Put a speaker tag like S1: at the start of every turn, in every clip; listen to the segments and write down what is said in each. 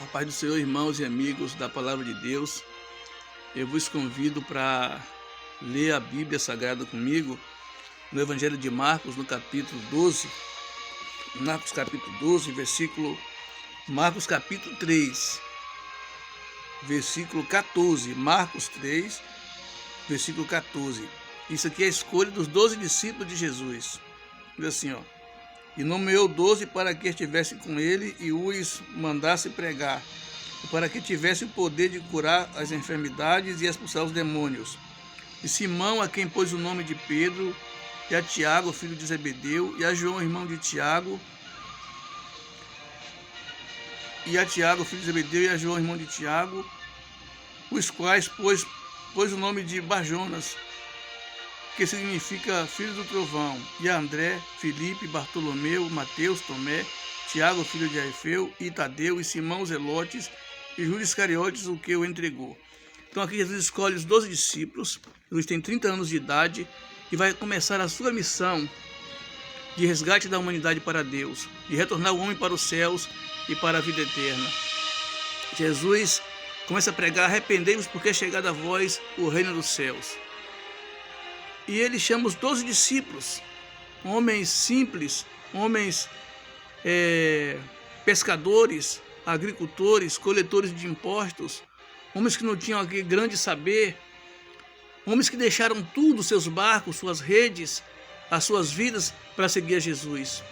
S1: A paz do Senhor, irmãos e amigos da Palavra de Deus. Eu vos convido para ler a Bíblia Sagrada comigo no Evangelho de Marcos, no capítulo 12. Marcos capítulo 12, Marcos capítulo 3, versículo 14. Marcos 3, versículo 14. Isso aqui é a escolha dos 12 discípulos de Jesus. Diz assim, ó. E nomeou 12 para que estivessem com ele e os mandasse pregar, e para que tivesse o poder de curar as enfermidades e expulsar os demônios. E Simão, a quem pôs o nome de Pedro, e a Tiago, filho de Zebedeu, e a João, irmão de Tiago, os quais pôs o nome de Barjonas, que significa filho do trovão, e André, Filipe, Bartolomeu, Mateus, Tomé, Tiago, filho de Alfeu, e Tadeu, e Simão Zelotes, e Judas Iscariotes, o que o entregou. Então aqui Jesus escolhe os 12 discípulos. Jesus tem 30 anos de idade e vai começar a sua missão de resgate da humanidade para Deus, de retornar o homem para os céus e para a vida eterna. Jesus começa a pregar: arrependei-vos, porque é chegado a vós o reino dos céus. E ele chama os 12 discípulos, homens simples, homens pescadores, agricultores, coletores de impostos, homens que não tinham aquele grande saber, homens que deixaram tudo, seus barcos, suas redes, as suas vidas, para seguir a Jesus.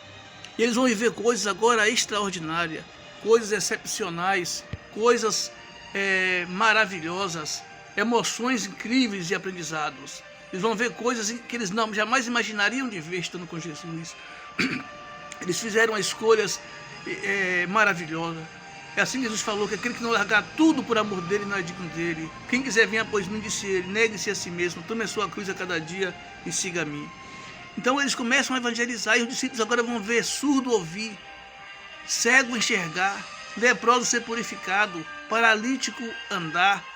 S1: E eles vão viver coisas agora extraordinárias, coisas excepcionais, coisas maravilhosas, emoções incríveis e aprendizados. Eles vão ver coisas que eles jamais imaginariam de ver estando com Jesus. Eles fizeram escolhas maravilhosas. É assim que Jesus falou, que aquele que não largar tudo por amor dele não é digno dele. Quem quiser vir após mim, disse ele, negue-se a si mesmo, tome a sua cruz a cada dia e siga a mim. Então eles começam a evangelizar, e os discípulos agora vão ver surdo ouvir, cego enxergar, leproso ser purificado, paralítico andar,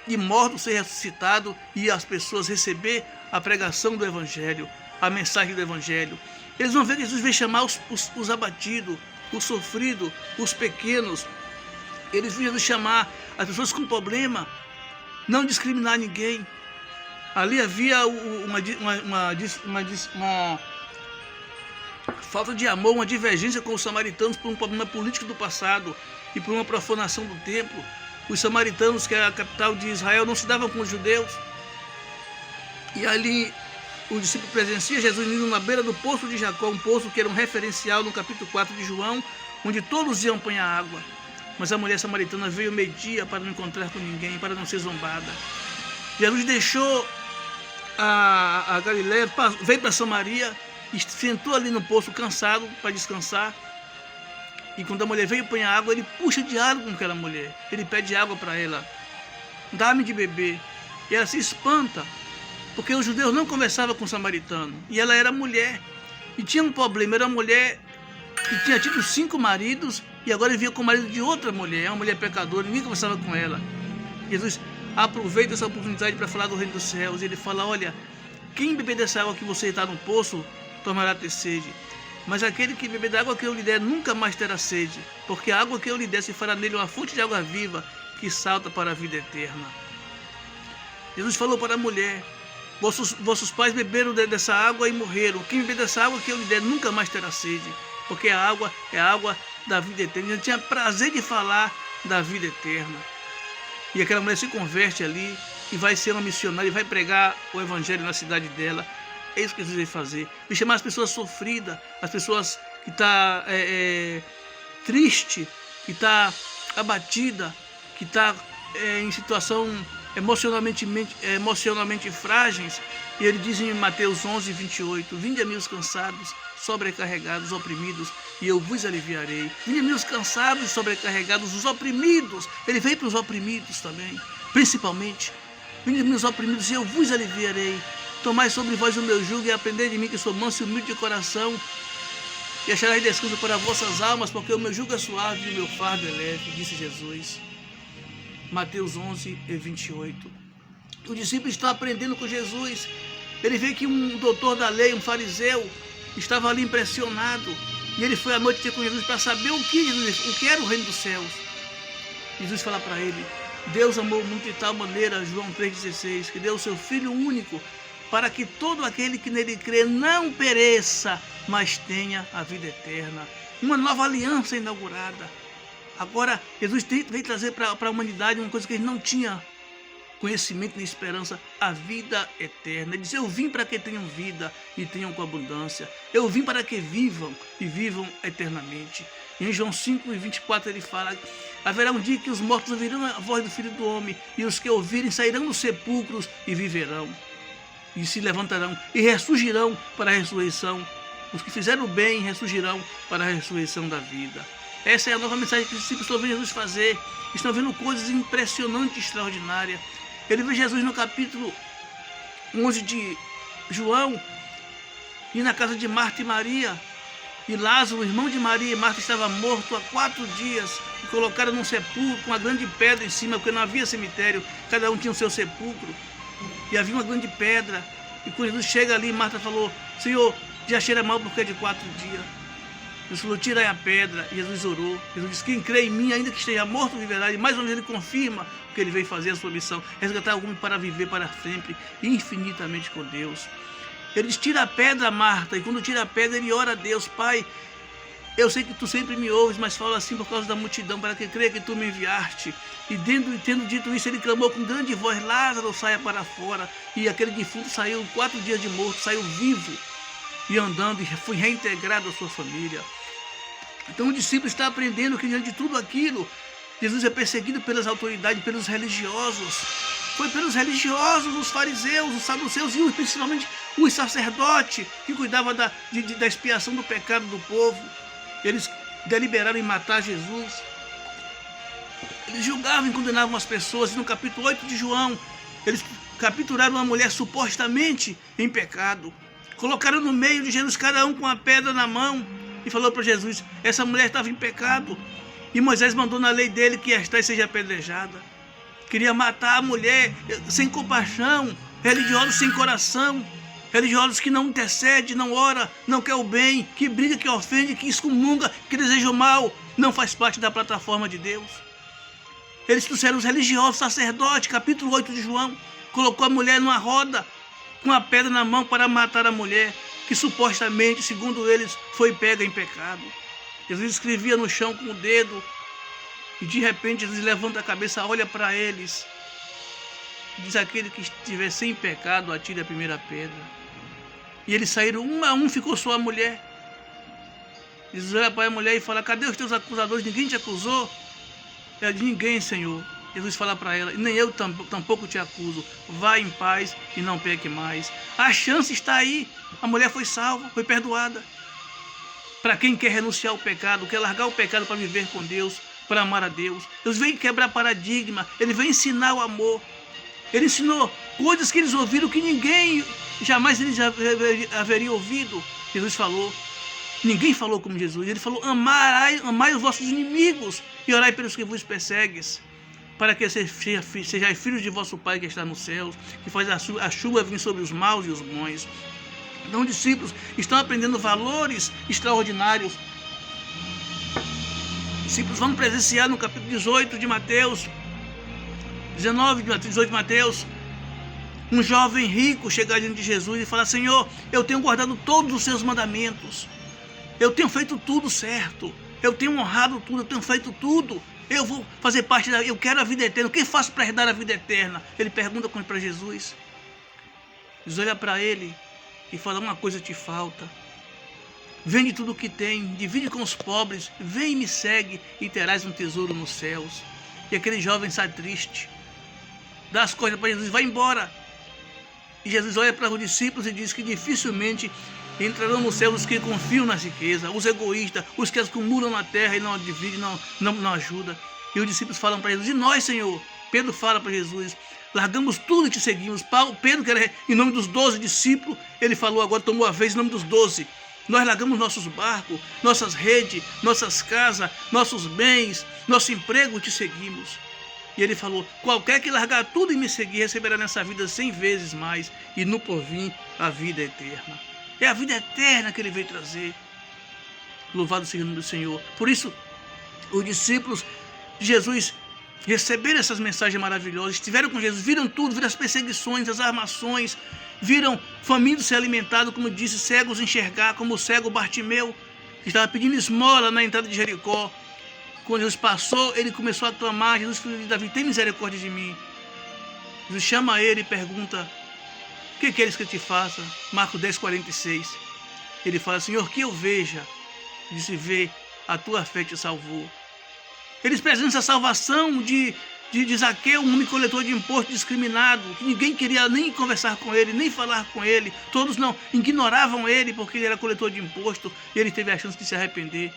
S1: e morto ser ressuscitado, e as pessoas receber a pregação do Evangelho, a mensagem do Evangelho. Eles vão ver que Jesus vem chamar os abatidos, os sofridos, os pequenos. Eles vêm chamar as pessoas com problema, não discriminar ninguém. Ali havia uma falta de amor, uma divergência com os samaritanos por um problema político do passado e por uma profanação do templo. Os samaritanos, que era a capital de Israel, não se davam com os judeus. E ali o discípulo presencia Jesus indo na beira do poço de Jacó, um poço que era um referencial no capítulo 4 de João, onde todos iam apanhar água. Mas a mulher samaritana veio meio-dia para não encontrar com ninguém, para não ser zombada. Jesus deixou a Galileia, veio para Samaria, e sentou ali no poço cansado para descansar. E quando a mulher veio apanhar água, ele puxa diálogo com aquela mulher. Ele pede água para ela. Dá-me de beber. E ela se espanta, porque os judeus não conversavam com o samaritano. E ela era mulher. E tinha um problema. Era uma mulher que tinha tido 5 maridos e agora vivia com o marido de outra mulher. É uma mulher pecadora, ninguém conversava com ela. Jesus aproveita essa oportunidade para falar do reino dos céus. E ele fala: olha, quem beber dessa água que você está no poço, tomará ter sede. Mas aquele que beber da água que eu lhe der nunca mais terá sede, porque a água que eu lhe der se fará nele uma fonte de água viva que salta para a vida eterna. Jesus falou para a mulher: vossos pais beberam dessa água e morreram. Quem beber dessa água que eu lhe der nunca mais terá sede, porque a água é a água da vida eterna. Ele tinha prazer de falar da vida eterna. E aquela mulher se converte ali e vai ser uma missionária e vai pregar o evangelho na cidade dela. É isso que Jesus veio fazer. Veio chamar as pessoas sofridas, as pessoas que estão triste, que está abatida, que está em situação emocionalmente frágeis. E ele diz em Mateus 11, 28, vinde a mim os cansados, sobrecarregados, oprimidos, e eu vos aliviarei. Vinde a mim os cansados e sobrecarregados, os oprimidos. Ele veio para os oprimidos também, principalmente. Vinde a mim os oprimidos e eu vos aliviarei. Tomai sobre vós o meu jugo e aprendei de mim, que sou manso e humilde de coração, e achareis descanso para vossas almas, porque o meu jugo é suave e o meu fardo é leve, disse Jesus. Mateus 11, 28. O discípulo está aprendendo com Jesus. Ele vê que um doutor da lei, um fariseu, estava ali impressionado E ele foi à noite ter com Jesus para saber o que era o reino dos céus. Jesus fala para ele: Deus amou muito de tal maneira, João 3,16, que deu o seu Filho único, para que todo aquele que nele crê não pereça, mas tenha a vida eterna. Uma nova aliança inaugurada. Agora, Jesus veio trazer para a humanidade uma coisa que ele não tinha conhecimento nem esperança: a vida eterna. Ele diz: eu vim para que tenham vida e tenham com abundância. Eu vim para que vivam e vivam eternamente. Em João 5,24 ele fala: haverá um dia que os mortos ouvirão a voz do Filho do Homem, e os que ouvirem sairão dos sepulcros e viverão, e se levantarão e ressurgirão para a ressurreição. Os que fizeram o bem ressurgirão para a ressurreição da vida. Essa é a nova mensagem que os discípulos estão vendo Jesus fazer. Estão vendo coisas impressionantes e extraordinárias. Ele vê Jesus no capítulo 11 de João, ir na casa de Marta e Maria. E Lázaro, o irmão de Maria e Marta, estava morto há 4 dias. E colocaram num sepulcro com uma grande pedra em cima, porque não havia cemitério. Cada um tinha o seu sepulcro. E havia uma grande pedra. E quando Jesus chega ali, Marta falou: Senhor, já cheira mal porque é de 4 dias. Jesus falou: tira aí a pedra. E Jesus orou. Jesus disse: quem crê em mim, ainda que esteja morto, viverá. E mais uma vez ele confirma que ele veio fazer a sua missão: resgatar alguém para viver para sempre, infinitamente com Deus. Ele diz: tira a pedra, Marta. E quando tira a pedra, ele ora a Deus: Pai, eu sei que tu sempre me ouves, mas falo assim por causa da multidão, para que creia que tu me enviaste. E tendo dito isso, ele clamou com grande voz: Lázaro, saia para fora. E aquele defunto saiu 4 dias de morto, saiu vivo e andando, e foi reintegrado à sua família. Então o discípulo está aprendendo que diante de tudo aquilo, Jesus é perseguido pelas autoridades, pelos religiosos. Foi pelos religiosos, os fariseus, os saduceus e principalmente os sacerdotes que cuidavam da expiação do pecado do povo. Eles deliberaram em matar Jesus. Eles julgavam e condenavam as pessoas. E no capítulo 8 de João, eles capturaram uma mulher supostamente em pecado. Colocaram no meio de Jesus, cada um com uma pedra na mão, e falou para Jesus: essa mulher estava em pecado. E Moisés mandou na lei dele que esta seja apedrejada. Queria matar a mulher sem compaixão, religiosos sem coração, religiosos que não intercedem, não ora, não quer o bem, que briga, que ofende, que excomunga, que deseja o mal, não faz parte da plataforma de Deus. Eles trouxeram os religiosos, sacerdotes, capítulo 8 de João, colocou a mulher numa roda, com a pedra na mão para matar a mulher, que supostamente, segundo eles, foi pega em pecado. Jesus escrevia no chão com o dedo, e de repente Jesus levanta a cabeça, olha para eles, diz: aquele que estiver sem pecado, atire a primeira pedra. E eles saíram um a um, ficou só a mulher. Jesus olha para a mulher e fala: cadê os teus acusadores? Ninguém te acusou? Ela diz: ninguém, Senhor. Jesus fala para ela: nem eu tampouco te acuso. Vá em paz e não peque mais. A chance está aí. A mulher foi salva, foi perdoada. Para quem quer renunciar ao pecado, quer largar o pecado para viver com Deus, para amar a Deus. Deus veio quebrar paradigma. Ele veio ensinar o amor. Ele ensinou coisas que eles ouviram que ninguém jamais eles haveria ouvido. Jesus falou. Ninguém falou como Jesus. Ele falou: amai os vossos inimigos e orai pelos que vos perseguem, para que sejais filhos de vosso Pai que está nos céus, que faz a chuva vir sobre os maus e os bons. Então, os discípulos estão aprendendo valores extraordinários. Os discípulos vão presenciar no capítulo 18 de Mateus, 18 de Mateus, um jovem rico chegar diante de Jesus e falar: Senhor, eu tenho guardado todos os seus mandamentos, eu tenho feito tudo certo, eu tenho honrado tudo, eu tenho feito tudo, eu vou fazer parte eu quero a vida eterna. O que faço para herdar a vida eterna? Ele pergunta para Jesus. Jesus olha para ele e fala: uma coisa te falta. Vende tudo o que tem, divide com os pobres, vem e me segue e terás um tesouro nos céus. E aquele jovem sai triste, dá as coisas para Jesus, vai embora. E Jesus olha para os discípulos e diz que dificilmente entrarão no céu os que confiam na riqueza, os egoístas, os que acumulam na terra e não dividem, não ajudam. E os discípulos falam para Jesus: e nós, Senhor? Pedro fala para Jesus: largamos tudo e te seguimos. Pedro, que era em nome dos 12 discípulos, ele falou agora, tomou a vez em nome dos 12. Nós largamos nossos barcos, nossas redes, nossas casas, nossos bens, nosso emprego e te seguimos. E ele falou: qualquer que largar tudo e me seguir receberá nessa vida 100 vezes mais, e no porvir a vida eterna. É a vida eterna que ele veio trazer. Louvado seja o nome do Senhor. Por isso, os discípulos de Jesus receberam essas mensagens maravilhosas, estiveram com Jesus, viram tudo, viram as perseguições, as armações, viram famintos ser alimentados, como disse, cegos enxergar, como o cego Bartimeu, que estava pedindo esmola na entrada de Jericó. Quando Jesus passou, ele começou a clamar: Jesus, filho de Davi, tem misericórdia de mim. Jesus chama ele e pergunta: o que queres que eu te faça? Marcos 10:46. Ele fala: Senhor, que eu veja. Ele disse: vê, a tua fé te salvou. Eles precisam dessa salvação de Zaqueu, um homem coletor de imposto discriminado, que ninguém queria nem conversar com ele, nem falar com ele. Todos não ignoravam ele porque ele era coletor de imposto, e ele teve a chance de se arrepender.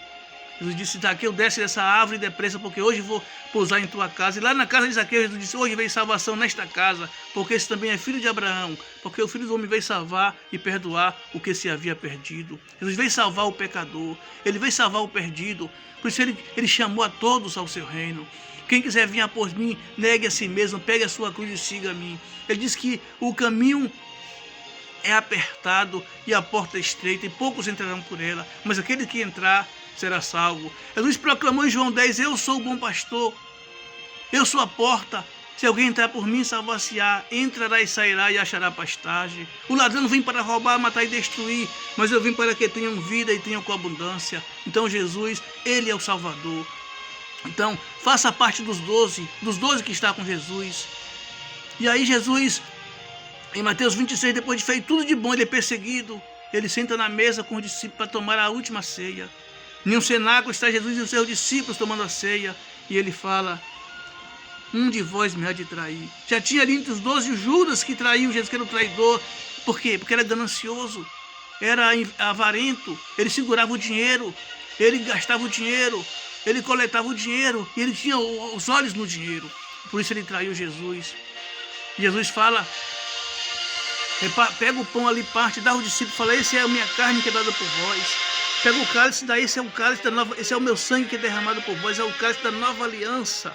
S1: Jesus disse: Zaqueu, desce dessa árvore depressa, porque hoje vou pousar em tua casa. E lá na casa de Zaqueu, Jesus disse: hoje veio salvação nesta casa, porque esse também é filho de Abraão, porque o Filho do Homem veio salvar e perdoar o que se havia perdido. Jesus veio salvar o pecador, ele veio salvar o perdido. Por isso ele chamou a todos ao seu reino. Quem quiser vir após mim, negue a si mesmo, pegue a sua cruz e siga a mim. Ele diz que o caminho é apertado e a porta é estreita, e poucos entrarão por ela, mas aquele que entrar será salvo. Jesus proclamou em João 10: eu sou o bom pastor, eu sou a porta. Se alguém entrar por mim, salvar-se-á, entrará e sairá e achará pastagem. O ladrão não vem para roubar, matar e destruir, mas eu vim para que tenham vida e tenham com abundância. Então Jesus, ele é o Salvador. Então faça parte dos 12 que está com Jesus. E aí Jesus, em Mateus 26, depois de feito tudo de bom, ele é perseguido, ele senta na mesa com os discípulos para tomar a última ceia. Em um cenáculo está Jesus e os seus discípulos tomando a ceia, e ele fala: um de vós me há de trair. Já tinha ali entre os 12 o Judas, que traiu Jesus, que era o traidor. Por quê? Porque era ganancioso, era avarento, ele segurava o dinheiro, ele gastava o dinheiro, ele coletava o dinheiro, e ele tinha os olhos no dinheiro. Por isso ele traiu Jesus. Jesus fala: pega o pão ali, parte, dá ao discípulo, fala: esse é a minha carne que é dada por vós. Pega o cálice, daí esse é o cálice da nova, esse é o meu sangue que é derramado por vós, é o cálice da nova aliança.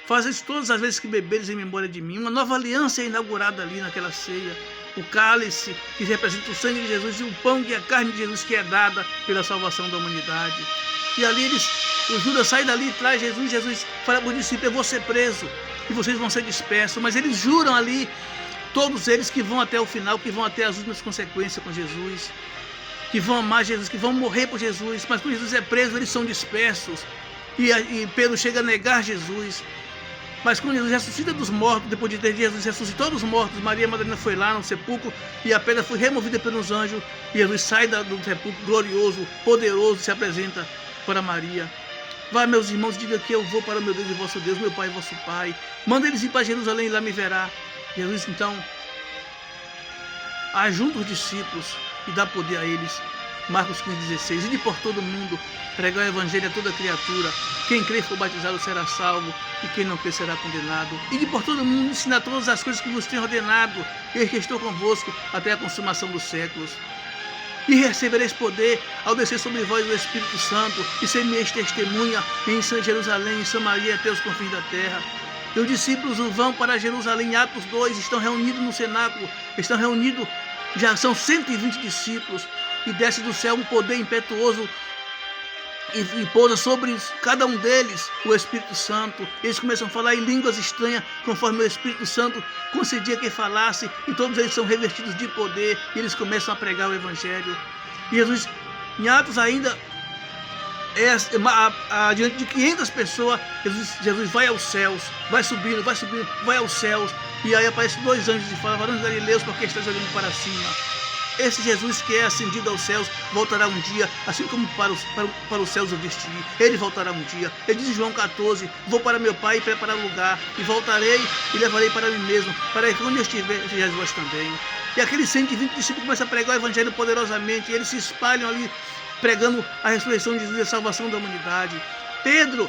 S1: Faz isso todas as vezes que beberes em memória de mim. Uma nova aliança é inaugurada ali naquela ceia. O cálice, que representa o sangue de Jesus, e o pão, que é a carne de Jesus, que é dada pela salvação da humanidade. E ali o Judas sai dali e traz Jesus. Jesus fala para os discípulos: eu vou ser preso e vocês vão ser dispersos. Mas eles juram ali, todos eles, que vão até o final, que vão até as últimas consequências com Jesus, que vão amar Jesus, que vão morrer por Jesus. Mas quando Jesus é preso, eles são dispersos. E Pedro chega a negar Jesus. Mas quando Jesus ressuscita dos mortos, depois de ter Jesus ressuscitou dos mortos, Maria Madalena foi lá no sepulcro e a pedra foi removida pelos anjos, e Jesus sai do sepulcro glorioso, poderoso, se apresenta para Maria. Vá, meus irmãos, diga que eu vou para o meu Deus e vosso Deus, meu Pai e vosso Pai. Manda eles ir para Jerusalém e lá me verá. Jesus então ajunta os discípulos e dá poder a eles. Marcos 15:16. Ide por todo o mundo, pregar o evangelho a toda criatura. Quem crer e for batizado será salvo, e quem não crer será condenado. Ide por todo o mundo, ensinar todas as coisas que vos tenho ordenado. Eis que estou convosco até a consumação dos séculos. E recebereis poder ao descer sobre vós o Espírito Santo, e ser-me-eis testemunha em Jerusalém, em Samaria, até os confins da terra. E os discípulos vão para Jerusalém. Atos 2, estão reunidos no cenáculo, estão reunidos, já são 120 discípulos, e desce do céu um poder impetuoso e pousa sobre cada um deles o Espírito Santo. Eles começam a falar em línguas estranhas, conforme o Espírito Santo concedia que falasse, e todos eles são revestidos de poder, e eles começam a pregar o Evangelho. E Jesus, em Atos ainda, diante de 500 pessoas, Jesus vai aos céus, vai subindo, vai aos céus, e aí aparecem 2 anjos e falam: varões galileus, porque estás olhando para cima? Esse Jesus que é ascendido aos céus voltará um dia, assim como para os céus eu vesti. Ele voltará um dia. Ele diz em João 14: vou para meu Pai preparar lugar, e voltarei e levarei para mim mesmo, para que onde eu estiver, estejais vós também. E aqueles 120 discípulos começam a pregar o Evangelho poderosamente, e eles se espalham ali, pregando a ressurreição de Jesus e a salvação da humanidade. Pedro,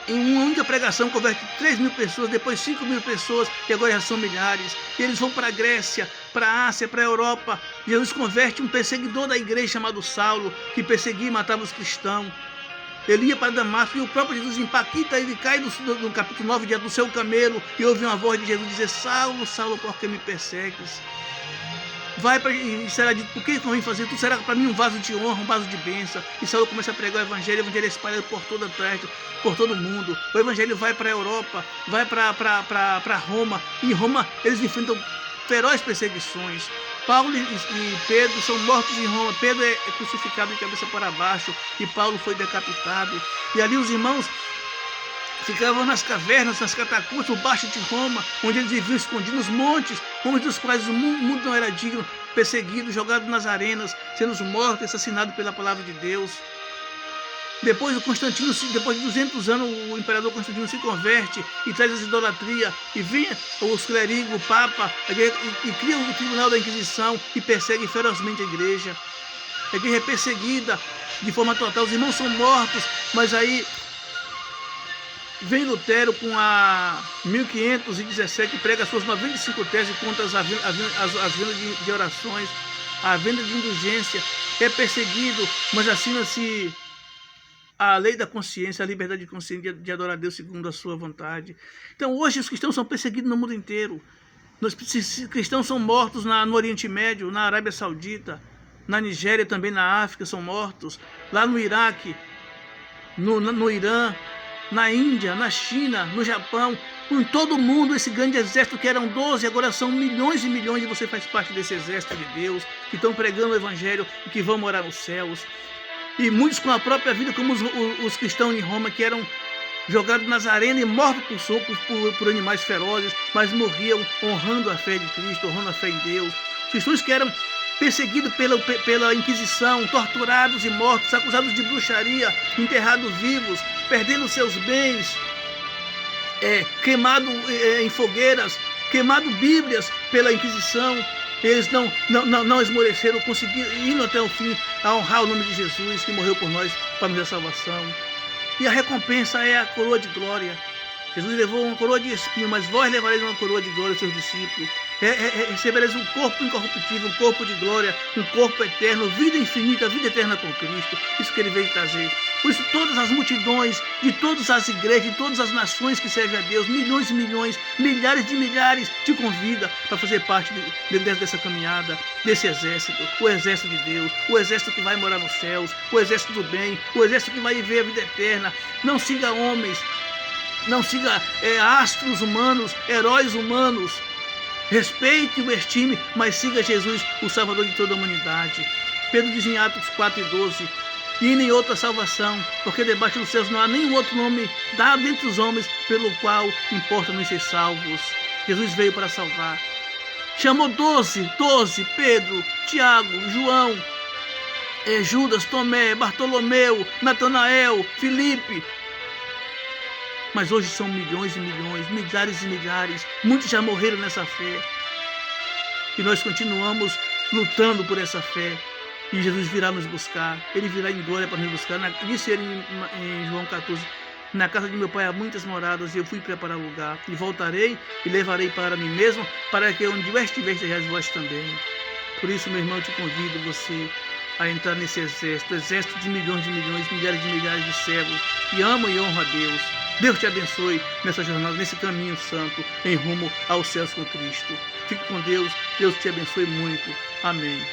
S1: em uma única pregação, converte 3.000 pessoas, depois 5.000 pessoas, e agora já são milhares. E eles vão para a Grécia, para a Ásia, para a Europa. Jesus converte um perseguidor da igreja chamado Saulo, que perseguia e matava os cristãos. Ele ia para Damasco, e o próprio Jesus empaquita, ele cai no capítulo 9 diante do seu camelo, e ouve uma voz de Jesus dizer: Saulo, Saulo, por que me persegues? vai e será dito, por que convém fazer? Tu será para mim um vaso de honra, um vaso de bênção. E Saulo começa a pregar o evangelho é espalhado por toda a terra, por todo o mundo. O evangelho vai para a Europa, vai para Roma. E em Roma eles enfrentam ferozes perseguições. Paulo e Pedro são mortos em Roma. Pedro é crucificado de cabeça para baixo e Paulo foi decapitado. E ali os irmãos ficavam nas cavernas, nas catacumbas, por baixo de Roma, onde eles viviam escondidos nos montes, homens dos quais o mundo não era digno, perseguidos, jogados nas arenas, sendo mortos, assassinados pela palavra de Deus. Depois depois de 200 anos, o imperador Constantino se converte e traz as idolatrias, e vem os clérigos, o Papa, e cria o tribunal da Inquisição e persegue ferozmente a igreja. A igreja é perseguida de forma total, os irmãos são mortos, mas aí vem Lutero com a 1517, prega as suas 95 teses contra as vendas de orações, a venda de indulgência, é perseguido, mas assina-se a lei da consciência, a liberdade de consciência de adorar a Deus segundo a sua vontade. Então hoje os cristãos são perseguidos no mundo inteiro. Os cristãos são mortos no Oriente Médio, na Arábia Saudita, na Nigéria, também na África são mortos, lá no Iraque, no Irã, na Índia, na China, no Japão, em todo o mundo. Esse grande exército que eram 12, agora são milhões e milhões, e você faz parte desse exército de Deus, que estão pregando o evangelho e que vão morar nos céus. E muitos com a própria vida, como os cristãos em Roma, que eram jogados nas arenas e mortos por animais ferozes, mas morriam honrando a fé de Cristo, honrando a fé em Deus. Cristãos que eram perseguidos pela Inquisição, torturados e mortos, acusados de bruxaria, enterrados vivos, perdendo seus bens, queimados em fogueiras, queimado Bíblias pela Inquisição. Eles não esmoreceram, conseguiram ir até o fim a honrar o nome de Jesus, que morreu por nós para nos dar salvação. E a recompensa é a coroa de glória. Jesus levou uma coroa de espinho, mas vós levareis uma coroa de glória aos seus discípulos. Recebereis um corpo incorruptível, um corpo de glória, um corpo eterno, vida infinita, vida eterna com Cristo. Isso que ele veio trazer. Por isso todas as multidões, de todas as igrejas, de todas as nações que servem a Deus, milhões e milhões, milhares de milhares, te convida para fazer parte dessa caminhada, desse exército, o exército de Deus, o exército que vai morar nos céus, o exército do bem, o exército que vai viver a vida eterna. Não siga homens, não siga astros humanos, heróis humanos. Respeite e o estime, mas siga Jesus, o Salvador de toda a humanidade. Pedro diz em Atos 4:12, e nem outra salvação, porque debaixo dos céus não há nenhum outro nome dado entre os homens pelo qual importa nos ser salvos. Jesus veio para salvar. Chamou 12, Pedro, Tiago, João, Judas, Tomé, Bartolomeu, Natanael, Filipe. Mas hoje são milhões e milhões, milhares e milhares. Muitos já morreram nessa fé. E nós continuamos lutando por essa fé. E Jesus virá nos buscar. Ele virá em glória para nos buscar. Disse ele em João 14, na casa de meu pai há muitas moradas, e eu fui preparar lugar. E voltarei e levarei para mim mesmo, para que onde eu estiver, estejais vós também. Por isso, meu irmão, eu te convido você a entrar nesse exército de milhões, milhares de milhares de servos que amam e honram a Deus. Deus te abençoe nessa jornada, nesse caminho santo, em rumo aos céus com Cristo. Fique com Deus, Deus te abençoe muito. Amém.